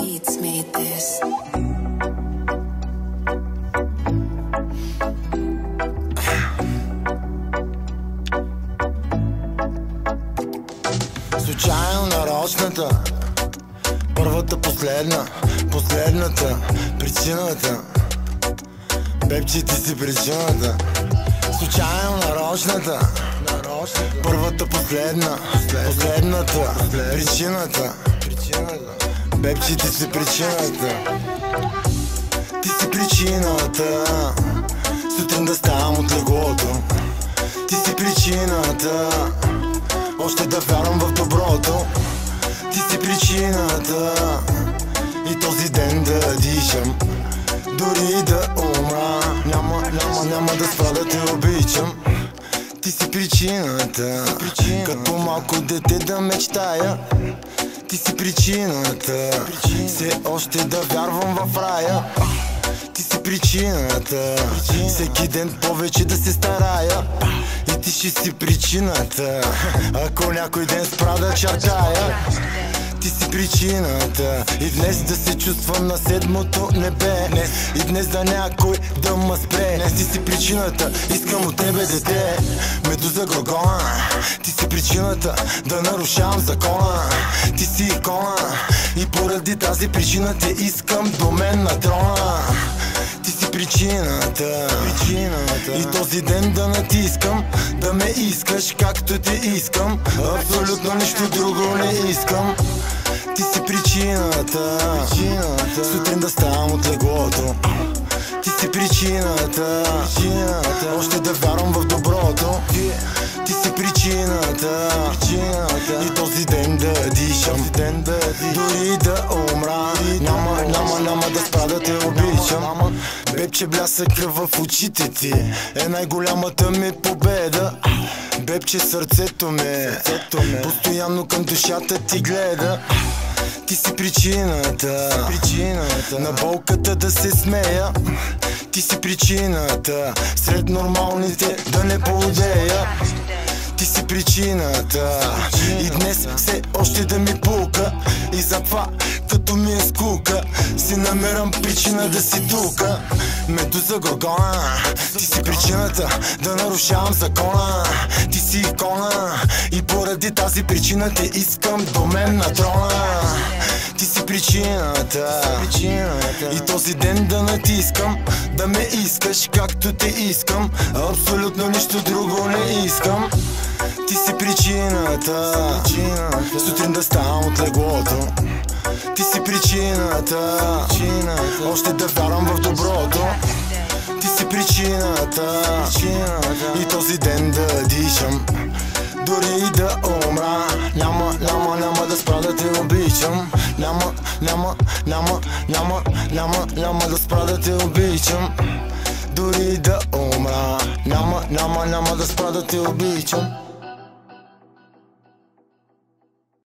Beats made this. Случайно нарочната, първата последната причината. Бебче, ти си причината. Случайно нарочната, първата последната причината. Бебче, ти си причината. Ти си причината сутрин да ставам от леглото. Ти си причината още да вярвам в доброто. Ти си причината и този ден да дишам. Дори да умра, няма да спра да те обичам. Ти си причината, като малко дете да мечтая. Ти си причината, все още да вярвам в рая. Ти си причината, всеки ден повече да се старая. И ти ще си причината, ако някой ден спра да чертая. Ти си причината и днес да се чувствам на седмото небе. И днес да някой да ме спре. Ти си причината, искам от тебе дете. Медуза Горгона. Ти си причината да нарушавам закона. Ти си икона и поради тази причина те искам до мен на трона. Ти си причината и този ден да натискам, да ме искаш както те искам. Абсолютно нищо друго не искам. Ти си причината сутрин да ставам от леглото. Ти си причината още да вярвам в доброто. Ти си причината и този ден да дишам. Дори да умра, няма да спра да те обичам. Бебче, блясъка в очите ти е най-голямата ми победа. Бебче, сърцето ми постоянно към душата ти гледа. Ти си причината на болката да се смея. Ти си причината сред нормалните да не поудея. Ти си причината и днес все още да ми пука. И затова като ми е скука си намерам причина да си тука. Медуза Горгона. Ти си причината да нарушавам закона. Ти си икона и поради тази причина те искам до мен на трона. Ти си причината и този ден да натискам, да ме искаш както те искам. Абсолютно нищо друго не искам. Ти си причината сутрин да ставам от леглото. Ти си причината още да вярвам в доброто. Ти си причината и този ден да дишам. Дори да умра, няма да спра да те обичам. Няма да спра да те обичам. Дори да умра, няма да спра да те обичам.